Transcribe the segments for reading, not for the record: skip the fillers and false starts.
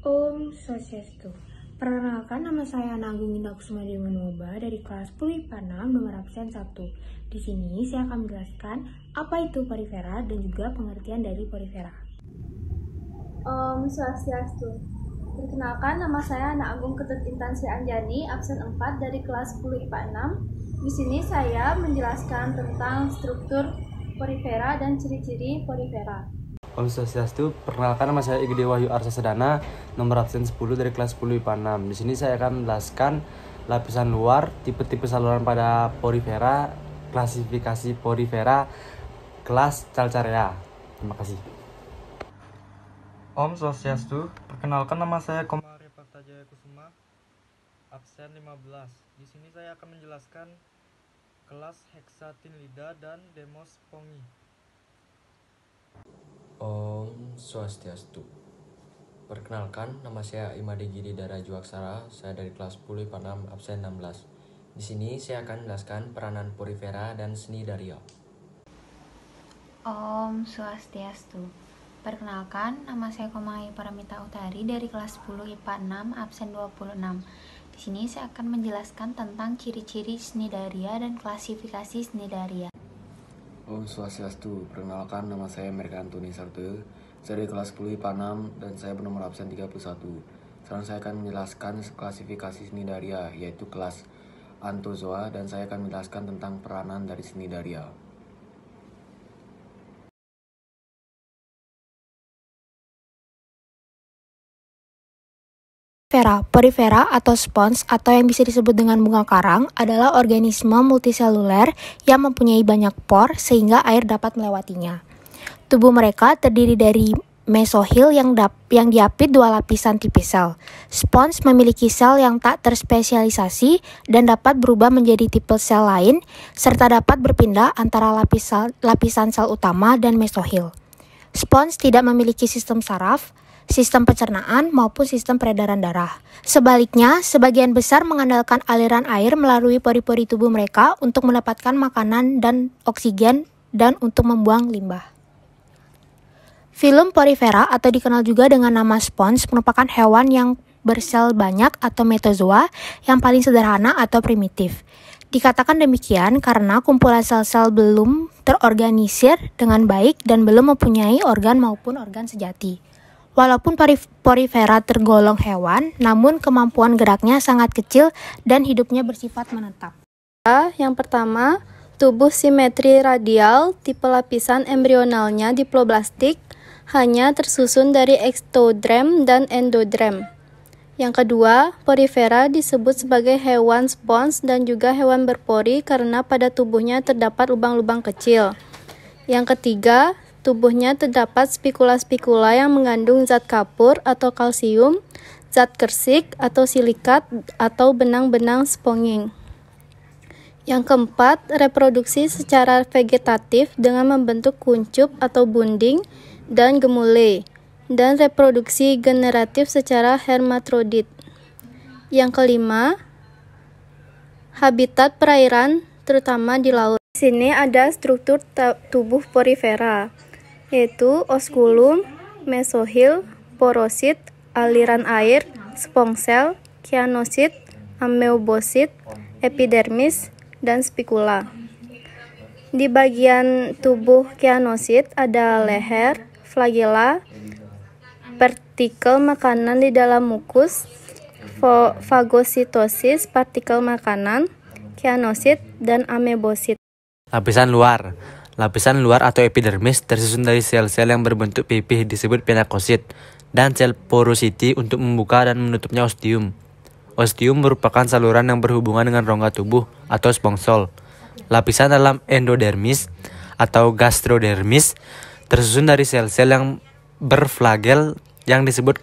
Om Swastiastu. Perkenalkan, nama saya Agung Indah Kusuma Dewa dari kelas 10 IPA 6 nomor absen 1. Di sini saya akan menjelaskan apa itu porifera dan juga pengertian dari porifera. Om Swastiastu. Perkenalkan, nama saya Agung Ketut Intan Sri Anjani, absen 4 dari kelas 10 IPA 6. Di sini saya menjelaskan tentang struktur porifera dan ciri-ciri porifera. Om Swastiastu, perkenalkan nama saya Igede Wahyu Arsa Sedana, nomor absen 10 dari kelas 10 IPA 6. Di sini saya akan menjelaskan lapisan luar, tipe-tipe saluran pada porifera, klasifikasi porifera, kelas Calcarea. Terima kasih. Om Swastiastu, perkenalkan nama saya Komari Partajaya Kusuma, absen 15. Di sini saya akan menjelaskan kelas Hexatinlida dan Demospongi. Om Swastiastu. Perkenalkan, nama saya Imade Giri Dara Juaksara, saya dari kelas 10 IPA 6 absen 16. Di sini saya akan menjelaskan peranan porifera dan seni daria. Om Swastiastu. Perkenalkan, nama saya Komai Paramita Utari dari kelas 10 IPA 6 absen 26. Di sini saya akan menjelaskan tentang ciri-ciri seni daria dan klasifikasi seni daria. Om Swastiastu, perkenalkan nama saya Mereka Antoni Sarto, saya dari kelas 10 IPA 6 dan saya bernomor absen 31. Sekarang saya akan menjelaskan klasifikasi seni daria, yaitu kelas Anthozoa, dan saya akan menjelaskan tentang peranan dari seni daria. Porifera atau spons atau yang bisa disebut dengan bunga karang adalah organisme multiseluler yang mempunyai banyak por sehingga air dapat melewatinya. Tubuh mereka terdiri dari mesohil yang diapit dua lapisan tipis sel. Spons memiliki sel yang tak terspesialisasi dan dapat berubah menjadi tipe sel lain serta dapat berpindah antara lapisan sel utama dan mesohil. Spons tidak memiliki sistem saraf, sistem pencernaan maupun sistem peredaran darah. Sebaliknya, sebagian besar mengandalkan aliran air melalui pori-pori tubuh mereka untuk mendapatkan makanan dan oksigen dan untuk membuang limbah. Filum porifera atau dikenal juga dengan nama spons merupakan hewan yang bersel banyak atau metozoa yang paling sederhana atau primitif. Dikatakan demikian karena kumpulan sel-sel belum terorganisir dengan baik dan belum mempunyai organ maupun organ sejati. Walaupun porifera tergolong hewan, namun kemampuan geraknya sangat kecil dan hidupnya bersifat menetap. Yang pertama, tubuh simetri radial, tipe lapisan embrionalnya diploblastik, hanya tersusun dari ektoderm dan endoderm. Yang kedua, porifera disebut sebagai hewan spons dan juga hewan berpori karena pada tubuhnya terdapat lubang-lubang kecil. Yang ketiga, tubuhnya terdapat spikula-spikula yang mengandung zat kapur atau kalsium, zat kersik atau silikat, atau benang-benang sponging. Yang keempat, reproduksi secara vegetatif dengan membentuk kuncup atau bunding dan gemule, dan reproduksi generatif secara hermafrodit. Yang kelima, habitat perairan terutama di laut. Di sini ada struktur tubuh porifera, yaitu osculum, mesohil, porosit, aliran air, sponsel, kianosit, amoebosit, epidermis, dan spikula. Di bagian tubuh kianosit ada leher, flagela, partikel makanan di dalam mukus, fagositosis, partikel makanan, kianosit, dan amoebosit. Lapisan luar atau epidermis tersusun dari sel-sel yang berbentuk pipih disebut pinakosit dan sel porosity untuk membuka dan menutupnya ostium. Ostium merupakan saluran yang berhubungan dengan rongga tubuh atau sponsol. Lapisan dalam endodermis atau gastrodermis tersusun dari sel-sel yang berflagel yang disebut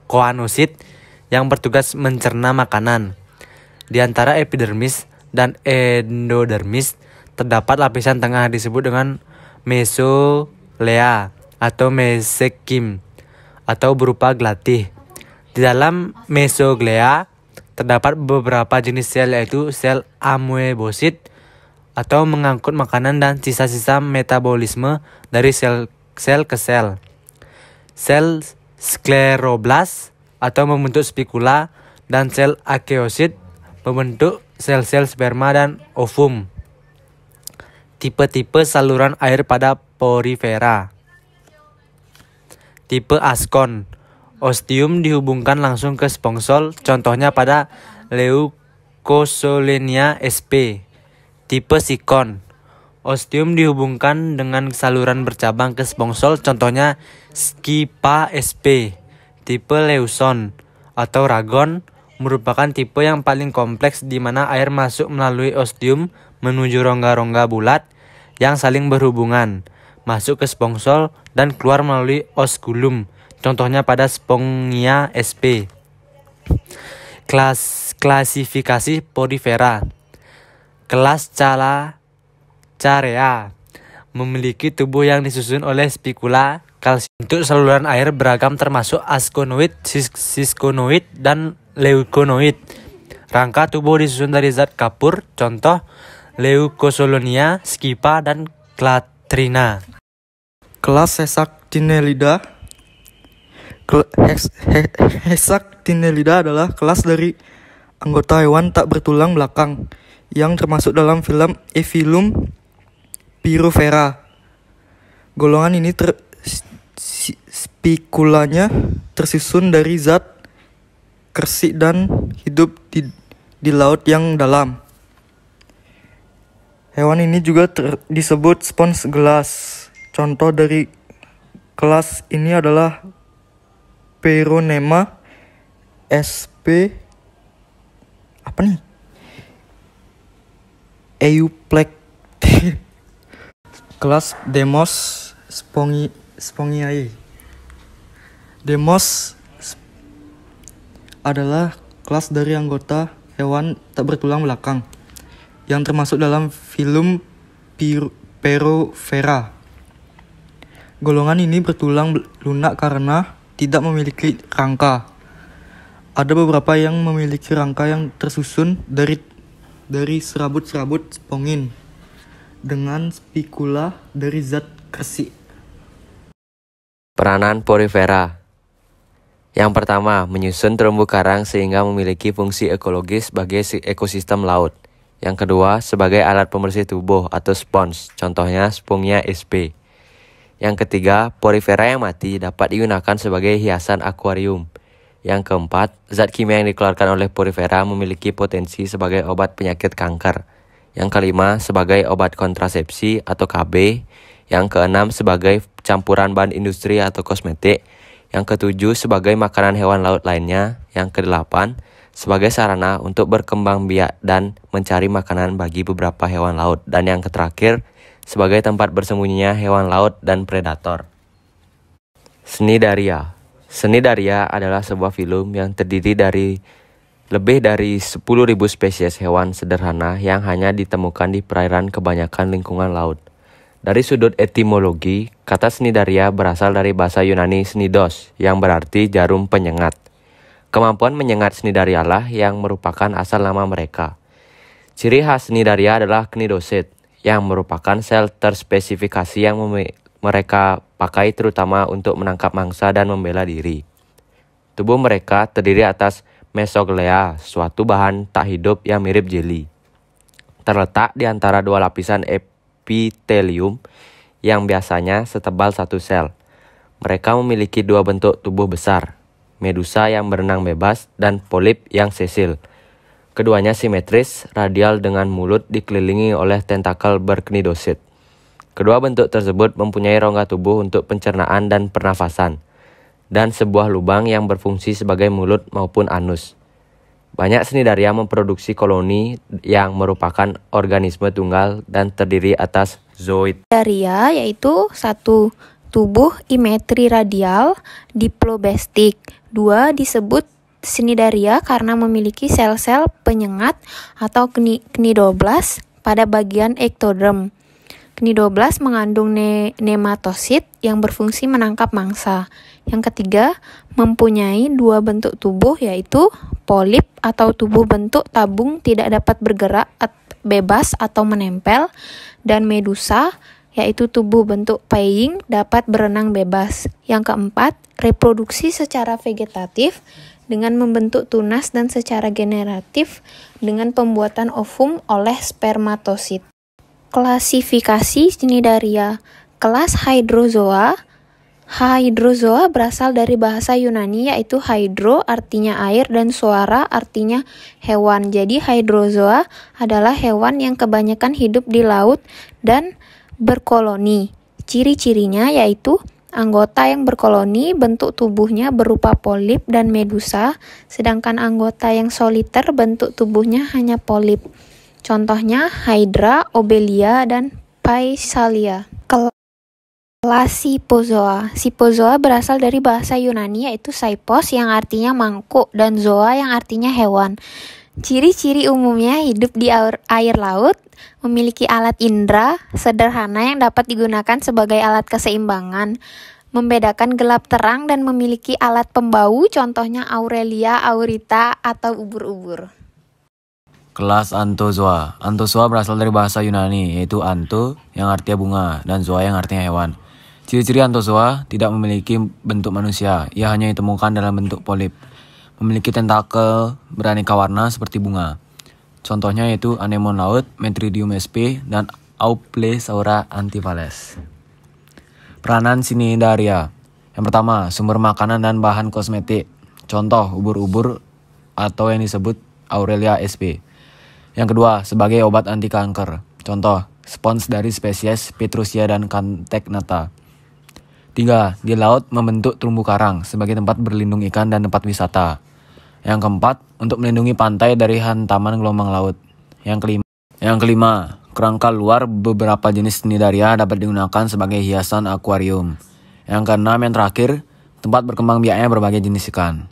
koanosit yang bertugas mencerna makanan. Di antara epidermis dan endodermis terdapat lapisan tengah disebut dengan mesoglea atau mesenchyme atau berupa gelatih. Di dalam mesoglea terdapat beberapa jenis sel yaitu sel amoebosit atau mengangkut makanan dan sisa-sisa metabolisme dari sel ke sel. Sel skleroblast atau membentuk spikula, dan sel akeosit membentuk sel-sel sperma dan ovum. Tipe-tipe saluran air pada porifera. Tipe askon. Ostium dihubungkan langsung ke spongsol, contohnya pada Leucosolenia sp. Tipe sikon. Ostium dihubungkan dengan saluran bercabang ke spongsol, contohnya Scypha sp. Tipe leuson atau ragon merupakan tipe yang paling kompleks di mana air masuk melalui ostium menuju rongga-rongga bulat yang saling berhubungan, masuk ke spongsol dan keluar melalui osculum, contohnya pada Spongia sp. Klasifikasi porifera. Kelas Carea memiliki tubuh yang disusun oleh spikula kalsium. Untuk saluran air beragam termasuk askonoid, siskonoid, dan leuconoid. Rangka tubuh disusun dari zat kapur, contoh Leucosolonia, Scypha, dan Clatrina. Kelas Hexactinellida. Hexactinellida adalah kelas dari anggota hewan tak bertulang belakang yang termasuk dalam phylum Pirophera. Golongan ini spikulanya tersusun dari zat kersik dan hidup di laut yang dalam. Hewan ini juga disebut spons gelas. Contoh dari kelas ini adalah Peronema sp. Euplecte. Kelas Demos Spongiae. Demos adalah kelas dari anggota hewan tak bertulang belakang yang termasuk dalam phylum Perophera. Golongan ini bertulang lunak karena tidak memiliki rangka. Ada beberapa yang memiliki rangka yang tersusun dari serabut-serabut spongin dengan spikula dari zat kersik. Peranan porifera. Yang pertama, menyusun terumbu karang sehingga memiliki fungsi ekologis bagi ekosistem laut. Yang kedua, sebagai alat pembersih tubuh atau spons, contohnya Spongia sp. Yang ketiga, porifera yang mati dapat digunakan sebagai hiasan akuarium. Yang keempat, zat kimia yang dikeluarkan oleh porifera memiliki potensi sebagai obat penyakit kanker. Yang kelima, sebagai obat kontrasepsi atau KB. Yang keenam, sebagai campuran bahan industri atau kosmetik. Yang ketujuh, sebagai makanan hewan laut lainnya. Yang kedelapan, sebagai sarana untuk berkembang biak dan mencari makanan bagi beberapa hewan laut. Dan yang terakhir, sebagai tempat bersembunyinya hewan laut dan predator. Cnidaria. Cnidaria adalah sebuah phylum yang terdiri dari lebih dari 10.000 spesies hewan sederhana yang hanya ditemukan di perairan kebanyakan lingkungan laut. Dari sudut etimologi, kata Cnidaria berasal dari bahasa Yunani cnidos yang berarti jarum penyengat. Kemampuan menyengat Cnidaria lah yang merupakan asal nama mereka. Ciri khas Cnidaria adalah cnidosit, yang merupakan sel terspesifikasi yang mereka pakai terutama untuk menangkap mangsa dan membela diri. Tubuh mereka terdiri atas mesoglea, suatu bahan tak hidup yang mirip jeli. Terletak di antara dua lapisan epitelium yang biasanya setebal satu sel. Mereka memiliki dua bentuk tubuh besar, medusa yang berenang bebas dan polip yang sesil. Keduanya simetris, radial dengan mulut dikelilingi oleh tentakel berknidosit. Kedua bentuk tersebut mempunyai rongga tubuh untuk pencernaan dan pernafasan, dan sebuah lubang yang berfungsi sebagai mulut maupun anus. Banyak Cnidaria memproduksi koloni yang merupakan organisme tunggal dan terdiri atas zooid. Cnidaria yaitu 1. Tubuh imetri radial diplobastik. 2. Disebut Cnidaria karena memiliki sel-sel penyengat atau cnidoblas pada bagian ektoderm. Cnidoblas mengandung nematosit yang berfungsi menangkap mangsa. Yang ketiga, mempunyai dua bentuk tubuh yaitu polip atau tubuh bentuk tabung tidak dapat bergerak bebas atau menempel, dan medusa yaitu tubuh bentuk paying dapat berenang bebas. Yang keempat, reproduksi secara vegetatif dengan membentuk tunas dan secara generatif dengan pembuatan ovum oleh spermatosit. Klasifikasi Cnidaria. Kelas Hydrozoa. Hydrozoa berasal dari bahasa Yunani yaitu hydro artinya air dan zoara artinya hewan. Jadi hydrozoa adalah hewan yang kebanyakan hidup di laut dan berkoloni. Ciri-cirinya yaitu anggota yang berkoloni bentuk tubuhnya berupa polip dan medusa, sedangkan anggota yang soliter bentuk tubuhnya hanya polip. Contohnya Hydra, Obelia, dan Phaesalia. Kelas Scyphozoa. Scyphozoa berasal dari bahasa Yunani yaitu Scyphos yang artinya mangkuk dan zoa yang artinya hewan. Ciri-ciri umumnya hidup di air laut, memiliki alat indera sederhana yang dapat digunakan sebagai alat keseimbangan, membedakan gelap terang dan memiliki alat pembau, contohnya Aurelia, Aurita, atau ubur-ubur. Kelas Anthozoa. Anthozoa berasal dari bahasa Yunani yaitu antho yang artinya bunga dan zoa yang artinya hewan. Ciri-ciri Anthozoa tidak memiliki bentuk manusia, ia hanya ditemukan dalam bentuk polip. Memiliki tentakel beraneka warna seperti bunga. Contohnya yaitu anemon laut, Metridium sp, dan Auplesaura antivales. Peranan Cnidaria. Yang pertama, sumber makanan dan bahan kosmetik. Contoh, ubur-ubur atau yang disebut Aurelia sp. Yang kedua, sebagai obat anti kanker. Contoh, spons dari spesies Petrusia dan Canthecnata. 3. Di laut membentuk terumbu karang sebagai tempat berlindung ikan dan tempat wisata. Yang keempat, untuk melindungi pantai dari hantaman gelombang laut. Yang kelima, kerangka luar beberapa jenis Cnidaria dapat digunakan sebagai hiasan akuarium. Yang keenam, yang terakhir, tempat berkembang biaknya berbagai jenis ikan.